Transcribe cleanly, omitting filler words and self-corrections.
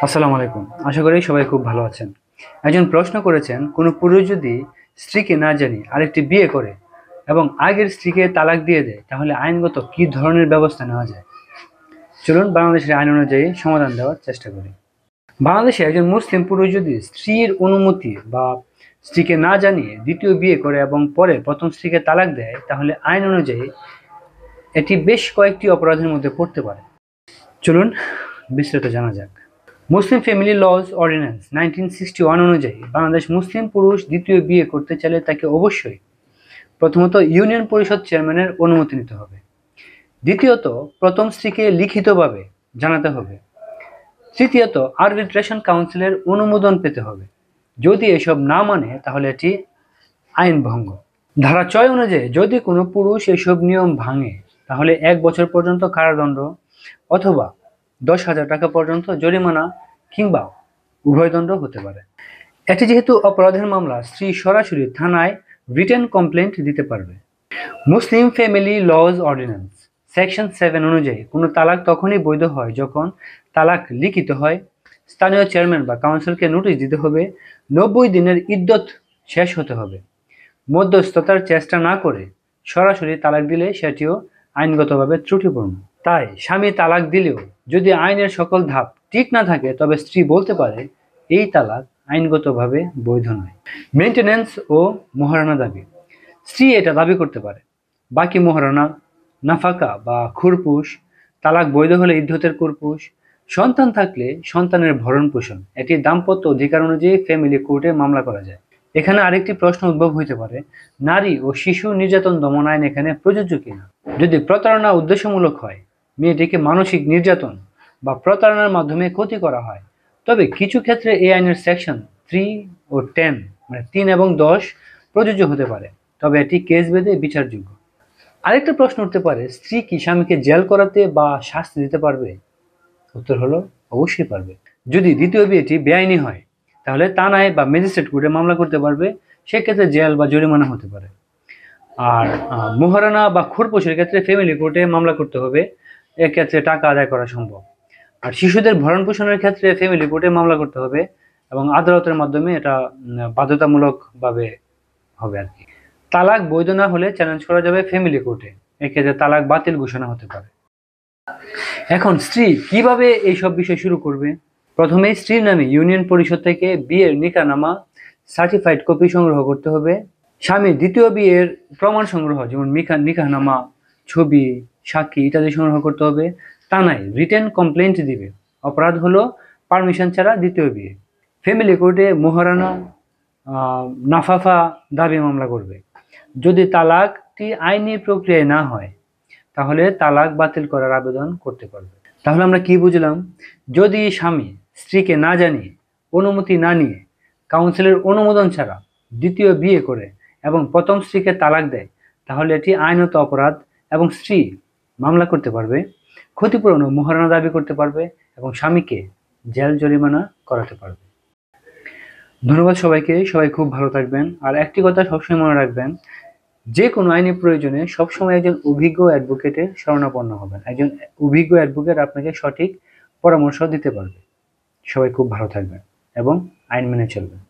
আসসালামু আলাইকুম। আশা করি সবাই খুব ভালো আছেন। একজন প্রশ্ন করেছেন, কোনো পুরুষ যদি স্ত্রীকে না জানিয়ে আরেকটি বিয়ে করে এবং আগের স্ত্রীকে তালাক দিয়ে দেয়, তাহলে আইনগত কি ধরনের ব্যবস্থা নেওয়া যায়? চলুন বাংলাদেশের আইন অনুযায়ী সমাধান দেওয়ার চেষ্টা করি। বাংলাদেশে একজন মুসলিম পুরুষ যদি স্ত্রীর অনুমতি বা স্ত্রীকে না জানিয়ে দ্বিতীয় বিয়ে করে এবং পরে প্রথম স্ত্রীকে তালাক দেয়, তাহলে আইন অনুযায়ী এটি বেশ কয়েকটি অপরাধের মধ্যে পড়তে পারে। চলুন বিস্তারিত জানা যাক। মুসলিম ফ্যামিলি লজ অর্ডিন্যান্স 1961 অনুযায়ী বাংলাদেশ মুসলিম পুরুষ দ্বিতীয় বিয়ে করতে চাইলে তাকে অবশ্যই প্রথমত ইউনিয়ন পরিষদ চেয়ারম্যানের অনুমতি নিতে হবে। দ্বিতীয়ত প্রথম স্ত্রীকে লিখিতভাবে জানাতে হবে। তৃতীয়ত আরবিট্রেশন কাউন্সিলের অনুমোদন পেতে হবে। যদি এসব না মানে তাহলে এটি আইন ভঙ্গ। ধারা 6 অনুযায়ী যদি কোনো পুরুষ এসব নিয়ম ভাঙে তাহলে 1 বছর পর্যন্ত কারাদণ্ড অথবা 10,000 টাকা পর্যন্ত জরিমানা কিংবা উভয়দণ্ড হতে পারে। এটি যেহেতু অপরাধের মামলা, স্ত্রী সরাসরি থানায় রিটেন কমপ্লেন্ট দিতে পারবে। Muslim family laws ordinance section 7 অনুযায়ী কোনো তালাক তখনই বৈধ হয় যখন তালাক লিখিত হয়, স্থানীয় চেয়ারম্যান বা কাউন্সিলকে নোটিশ দিতে হবে, 90 দিনের ইদ্যত শেষ হতে হবে। মধ্যস্থতার চেষ্টা না করে সরাসরি তালাক দিলে সেটিও আইনগতভাবে ত্রুটিপূর্ণ। তাই স্বামী তালাক দিলেও যদি আইনের সকল ধাপ ঠিক না থাকে তবে স্ত্রী বলতে পারে এই তালাক আইনগতভাবে বৈধ নয়। মেইনটেন্যান্স ও মোহরানা দাবি, স্ত্রী এটা দাবি করতে পারে। বাকি মোহরানা, নাফাকা বা খুরপুশ, তালাক বৈধ হলে ইদ্যতের খুরপুশ, সন্তান থাকলে সন্তানের ভরণ পোষণ, এটি দাম্পত্য অধিকার অনুযায়ী ফ্যামিলি কোর্টে মামলা করা যায়। এখানে আরেকটি প্রশ্ন উদ্ভব হইতে পারে, নারী ও শিশু নির্যাতন দমন আইন এখানে প্রযোজ্য কিনা? যদি প্রতারণা উদ্দেশ্যমূলক হয়, মেয়েটিকে মানসিক নির্যাতন বা প্রতারণার মাধ্যমে ক্ষতি করা হয়, তবে কিছু ক্ষেত্রে এই আইনের সেকশন 3 ও 10 মানে 3 এবং 10 প্রযোজ্য হতে পারে, তবে এটি কেস ভেদে বিচারযোগ্য। আরেকটা প্রশ্ন উঠতে পারে, স্ত্রী কি স্বামীকে জেল করাতে বা শাস্তি দিতে পারবে? উত্তর হলো অবশ্যই পারবে। যদি দ্বিতীয় বিয়েটি বেআইনি হয় তাহলে থানায় বা ম্যাজিস্ট্রেট কোর্টে মামলা করতে পারবে, সেক্ষেত্রে জেল বা জরিমানা হতে পারে। আর মোহরানা বা খুরপোশের ক্ষেত্রে ফ্যামিলি কোর্টে মামলা করতে হবে, এক্ষেত্রে টাকা আদায় করা সম্ভব। আর শিশুদের ভরণ পোষণের ক্ষেত্রে ফ্যামিলি কোর্টে মামলা করতে হবে এবং আদালতের মাধ্যমে এটা বাধ্যতামূলকভাবে হবে আর কি। তালাক বৈধ না হলে চ্যালেঞ্জ করা যাবে ফ্যামিলি কোর্টে, এক্ষেত্রে তালাক বাতিল ঘোষণা হতে পারে। এখন স্ত্রী কিভাবে এইসব বিষয় শুরু করবে? প্রথমে স্ত্রীর নামে ইউনিয়ন পরিষদ থেকে বিয়ের নিকাহনামা সার্টিফাইড কপি সংগ্রহ করতে হবে। স্বামীর দ্বিতীয় বিয়ের প্রমাণ সংগ্রহ, যেমন নিকাহনামা, ছবি, সাক্ষী ইত্যাদি সংগ্রহ করতে হবে। থানায় রিটেন কমপ্লেন্ট দিবে। অপরাধ হলো পারমিশন ছাড়া দ্বিতীয় বিয়ে। ফ্যামিলি কোর্টে মোহরানা, নাফাফা দাবি মামলা করবে। যদি তালাকটি আইনি প্রক্রিয়ায় না হয় তাহলে তালাক বাতিল করার আবেদন করতে পারবে। তাহলে আমরা কি বুঝলাম? যদি স্বামী স্ত্রীকে না জানিয়ে, অনুমতি না নিয়ে, কাউন্সিলের অনুমোদন ছাড়া দ্বিতীয় বিয়ে করে এবং প্রথম স্ত্রীকে তালাক দেয় তাহলে এটি আইনত অপরাধ এবং স্ত্রী মামলা করতে পারবে, ক্ষতিপূরণ ও মোহরানা দাবি করতে পারবে এবং স্বামীকে জেল জরিমানা করাতে পারবে। ধন্যবাদ সবাইকে। সবাই খুব ভালো থাকবেন। আর একটি কথা সবসময় মনে রাখবেন, যে কোনো আইনি প্রয়োজনে সবসময় একজন অভিজ্ঞ অ্যাডভোকেটের শরণাপন্ন হবেন। একজন অভিজ্ঞ অ্যাডভোকেট আপনাকে সঠিক পরামর্শ দিতে পারবে। সবাই খুব ভালো থাকবেন এবং আইন মেনে চলবেন।